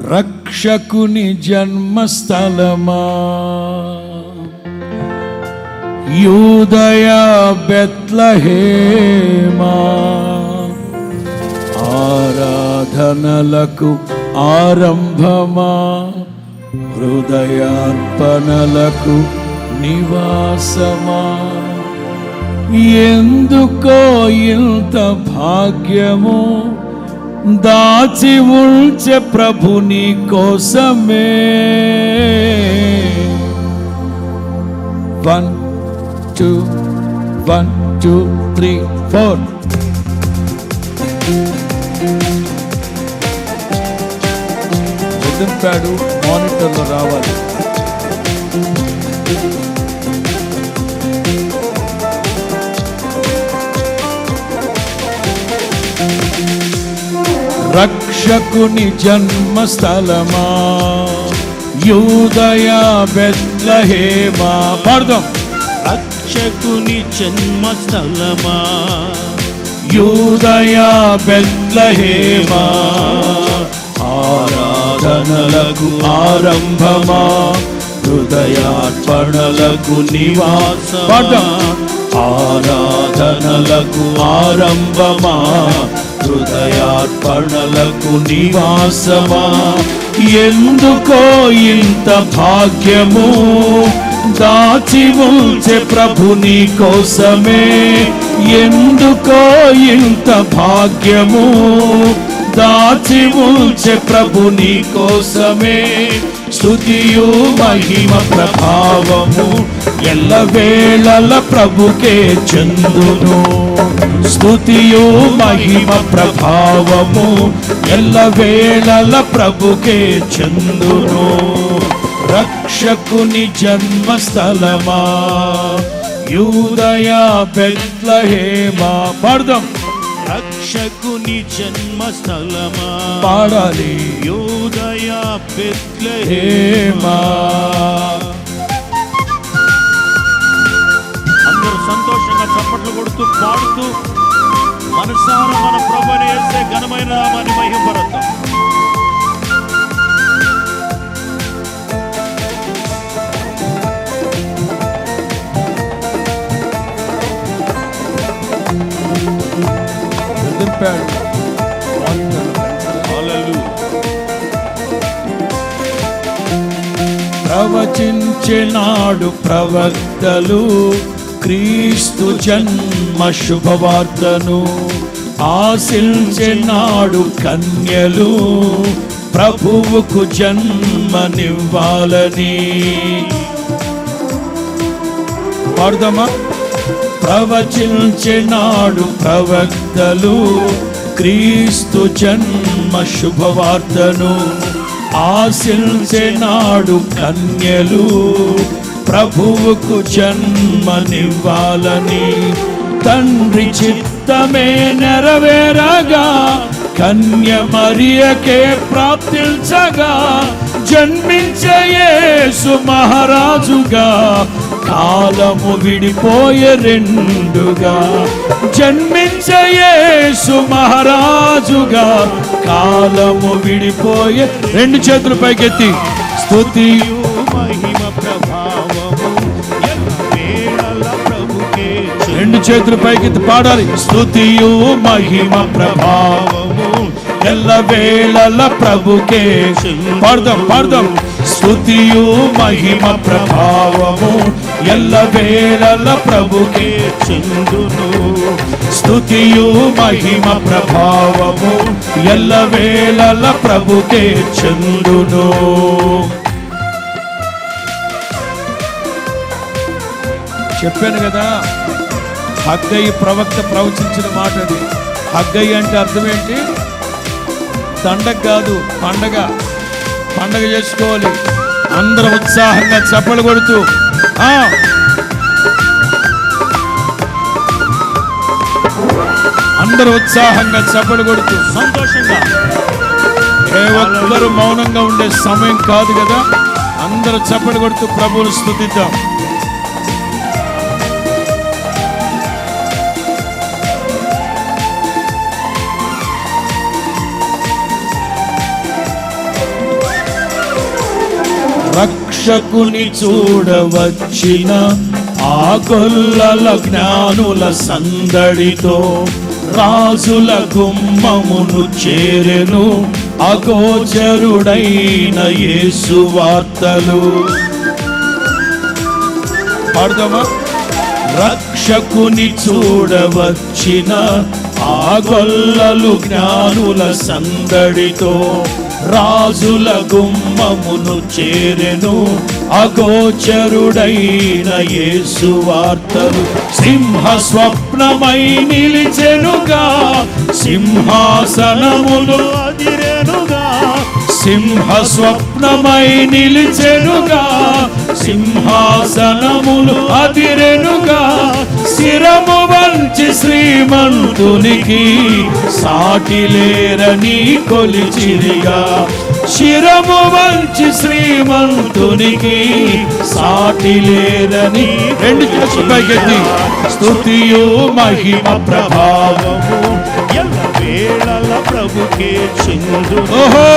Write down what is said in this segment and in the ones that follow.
రక్షకుని జన్మస్థలమా, యూదయ బెత్లెహేమా, ఆరాధనలకు ఆరంభమా, హృదయార్పణలకు నివాసమా, ఎందుకో ఇంత భాగ్యము దాచి ఉంచే ప్రభుని కోసమే. 1 2 1 2 3 4 ఎదుంపాడు మానిటర్లో రావాలి. రక్షకుని జన్మస్థలమా, యూదయ బెత్లెహేమా. పాడదాం. రక్షకుని జన్మస్థలమా, యూదయ బెత్లెహేమా, ఆరాధనలకు ఆరంభమా, హృదయార్పణలకు నివాసమా. ఆరాధనలకు ఆరంభమా, హృదయార్పణలకు నివాసమా, ఎందుకో ఇంత భాగ్యము దాచి ఉంచే ప్రభుని కోసమే. ఎందుకో ఇంత భాగ్యము దాచి ఉంచే ప్రభుని కోసమే. స్తుతియు మహిమ ప్రభావము ఎల్లవేళల ప్రభుకే చెందును. స్తుతియు మహిమ ప్రభావము ఎల్లవేళల ప్రభుకే చెందును. రక్షకుని జన్మస్థలమా, యూదయ బెత్లెహేమా. పాడదాం. రక్షకుని జన్మస్థలమా, పాడాలి. యూదయ బెత్లెహేమా. అందరూ సంతోషంగా చప్పట్లు కొడుతూ పాడుతూ మనసారా మన ప్రభువుని యేసే ఘనమైన నామాన్ని మహిమపరుద్దాం. ప్రవచించినాడు ప్రవక్తలు క్రీస్తు జన్మ శుభవార్తను. ఆశించినాడు కన్యలు ప్రభువుకు జన్మనివ్వాలని. పాడదామా. ప్రవచించినాడు ప్రవక్తలు క్రీస్తు జన్మ శుభవార్తను. ఆశించినాడు కన్యలు ప్రభువుకు జన్మనివ్వాలని. తండ్రి చిత్తమే నెరవేరగా కన్య మరియకే ప్రాప్తించగా జన్మించే యేసు మహారాజుగా కాలము విడిపోయే రెండుగా. జన్మించే యేసు మహారాజుగా కాలము విడిపోయే. రెండు చేతులు పైకెత్తి స్తుతియు మహిమ ప్రభావము ఎల్లవేళల ప్రభుకే. రెండు చేతులు పైకెత్తి పాడాలి. స్తుతియు మహిమ ప్రభావము ఎల్లవేళల ప్రభుకే. పాడదాం పాడదాం. స్తుతియు మహిమ ప్రభావము ఎల్లవేళల ప్రభుకే చెందును. స్తుతియు మహిమ ప్రభావము ఎల్లవేళల ప్రభుకే చెందును. చెప్పాను కదా, హగ్గయి ప్రవక్త ప్రవచించిన మాట అది. హగ్గయి అంటే అర్థం ఏంటి? దండగ కాదు, పండగ. పండగ చేసుకోవాలి. అందరూ ఉత్సాహంగా చప్పలు కొడుతూ అందరూ ఉత్సాహంగా చప్పలు కొడుతూ సంతోషంగా. ఏ ఒక్కరు మౌనంగా ఉండే సమయం కాదు కదా. అందరూ చప్పలు కొడుతూ ప్రభువును స్తుతిద్దాం. రక్షకుని చూడవచ్చిన ఆ గొల్లల జ్ఞానుల సందడితో రాజుల గుమ్మమును చేరెను అగోచరుడైన యేసు వార్తలు. పాడదామా? రక్షకుని చూడవచ్చిన ఆ గొల్లలు జ్ఞానుల సందడితో రాజుల గుమ్మమును చేరెను అగోచరుడైన యేసు వార్తలు. సింహ స్వప్నమై నిలిచెనుగా సింహాసనములు అదిరెనుగా, సింహ స్వప్నమై నిలిచెనుగా సింహాసనములు అదిరెనుగా, శిరము వంచి శ్రీమంతునికి సాటి లేరని కొలిచిరిగా, శిరము వంచి శ్రీమంతునికి సాటి లేరని. రెండు చేతులు పైకెత్తి స్తుతియు మహిమ ప్రభావము ఎల్లవేళల ప్రభుకే చెందును. ఓహో,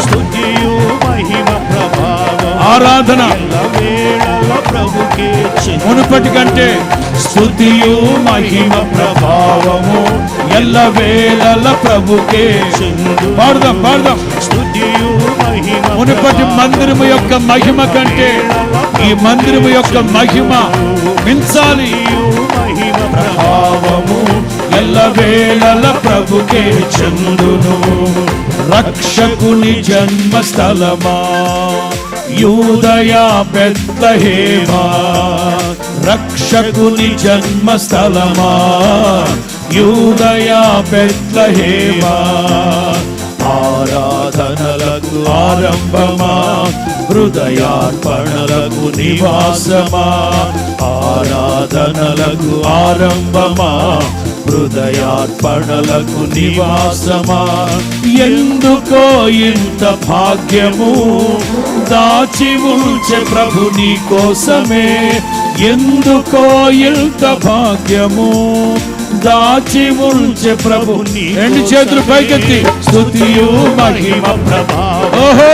స్తుతియు మహిమ ప్రభావం ఆరాధన ఎల్లవేళల ప్రభుకే చెందును. మునుపటి కంటే స్తుతియు మహిమ ప్రభావము ఎల్లవేళల ప్రభుకే చెందును. పాడదాం పాడదాం. స్తుతియు మహిమ మునుపటి మందిరము యొక్క మహిమ కంటే ఈ మందిరము యొక్క మహిమ మించాలి. మహిమ ప్రభావము ఎల్లవేళల ప్రభుకే చెందును. రక్షకుని జన్మస్థలమా యూదయా బెత్లెహేమా, రక్షకుని జన్మస్థలమా యూదయా బెత్లెహేమా, ఆరాధనలకు ఆరంభమా హృదయార్పణలకు నివాసమా, ఆరాధనలకు ఆరంభమా హృదయార్పణలకు నివాసమా. ఎందుకో ఇంత భాగ్యము దాచి ఉంచే ప్రభు నీ కోసమే, ఎందుకో ఇంత భాగ్యము దాచి ఉంచే ప్రభు. రెండు చేతులు పైకెత్తి స్తుతియు మహిమ ప్రభావం. ఓహో,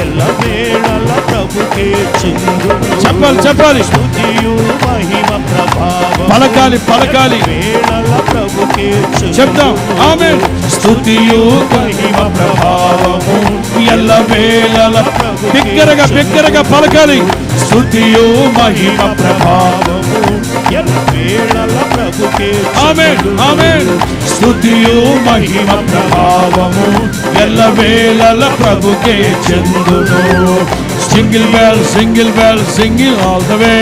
ఎల్లవేళల ప్రభుకే చెందును. చెప్పాలి చెప్పాలి. స్తుతియు మహిమ ప్రభావం పలకాలి పలకాలి. వేళల ప్రభుకే చెందును. చెప్తాం ఆమేన్. స్తుతియు మహిమ ప్రభావము ఎల్లవేళల బిగ్గరగా బిగ్గరగా పలకాలి. స్తుతియు మహిమ ప్రభావము ఎల్లవేళల ప్రభుకే ఆమేన్ ఆమేన్. స్తుతియు మహిమ ప్రభావము ఎల్లవేళల ప్రభుకే చెందును. Single bell single bell single all the way.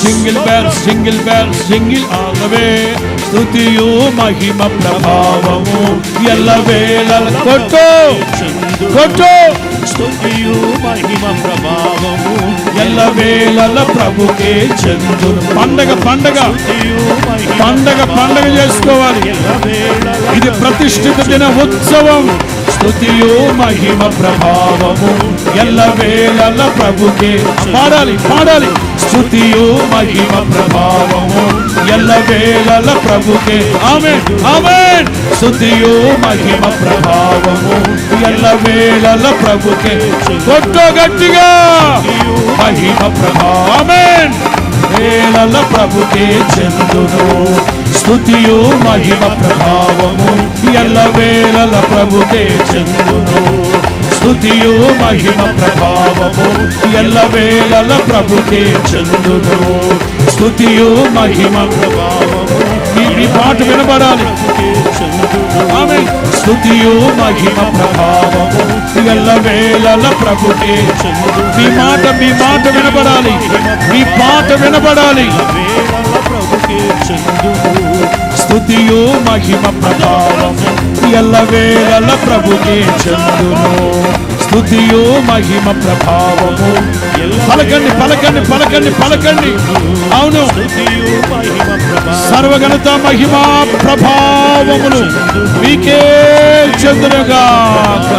Single bell single bell single all the way. స్తుతియు మహిమ ప్రభావము ఎల్లవేళల కొట్టు కొట్టు. స్తుతియు మహిమ ప్రభావము ఎల్లవేళల ప్రభుకే చెందును. పండగ పండగ స్తుతియు మహిమ పండగ పండగ చేసుకోవాలి. ఎల్లవేళల ఇది ప్రతిష్ఠిత దిన ఉత్సవం. స్తుతియు మహిమ ప్రభావము ఎల్లవేళల ప్రభుకే. పాడాలి పాడాలి. స్తుతియు మహిమ ప్రభావము ఎల్లవేళల ప్రభుకే. ఆమేన్ ఆమేన్. స్తుతియు మహిమ ప్రభావము ఎల్లవేళల ప్రభుకే. కొట్టు గట్టిగా. మహిమ ప్రభావం ఆమేన్ వేళల ప్రభుకే చెందును. స్తుతియు మహిమ ప్రభావము ఎల్లవేళల ప్రభుకే చెందును. స్తుతియు మహిమ ప్రభావము ఎల్లవేళల ప్రభుకే చెందును. స్తుతియు మహిమ ప్రభావము. ఈ పాట వినబడాలి. ఆమేన్. స్తుతియు మహిమ ప్రభావము ఎల్లవేళల ప్రభుకే చెందును. మీ మాట వినబడాలి. మీ పాట వినబడాలి. ప్రభుకే చెందును. స్తుతియు మహిమ ప్రభావము ఎల్లవేళల ప్రభుకే చెందును. స్తుతియు మహిమ ప్రభావము. పలకండి పలకండి పలకండి పలకండి. అవును, స్తుతియు మహిమ ప్రభావం సర్వగణత మహిమా ప్రభావములు మీకే చెందునుగాక.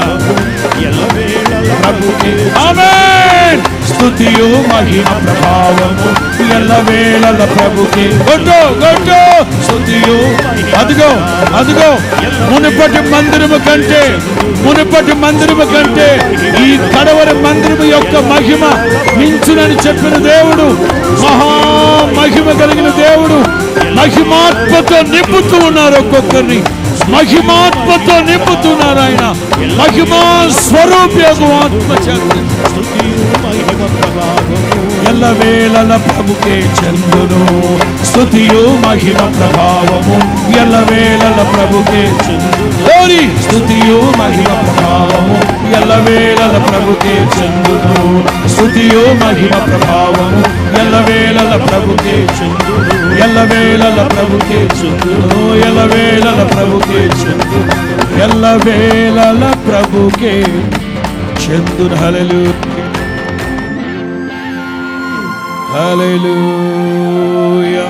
ఎల్లవేళల ప్రభుకే ఆమేన్ స్తుతియు మహిమ ప్రభావము ఎల్లవేళల ప్రభుకే కొట్టు కొట్టు స్తుతియు అదిగో అదిగో మునుపటి మందిరము కంటే ఈ కడవరి మందిరము యొక్క మహిమ మించునని చెప్పిన దేవుడు మహా మహిమ కలిగిన దేవుడు మహిమాత్మతో నింపుతూ ఉన్నారు ఒక్కొక్కరిని మహిమాత్మతో నింపుతున్నారు ఆయన మహిమా స్వరూపయోగం ఆత్మ చేత ఎల్లవేళల ప్రభుకే చెందును స్తుతియు మహిమ ప్రభావము ఎల్లవేళల ప్రభుకే చెందును స్తుతియు మహిమ ప్రభావము ఎల్లవేళల ప్రభుకే చెందును స్తుతియు మహిమ ప్రభావము ఎల్లవేళల ప్రభుకే చెందును ఎల్లవేళల ప్రభుకే చెందును ఎల్లవేళల ప్రభుకే చెందును ఎల్లవేళల ప్రభుకే చెందును హల్లెలూయా హల్లెలూయా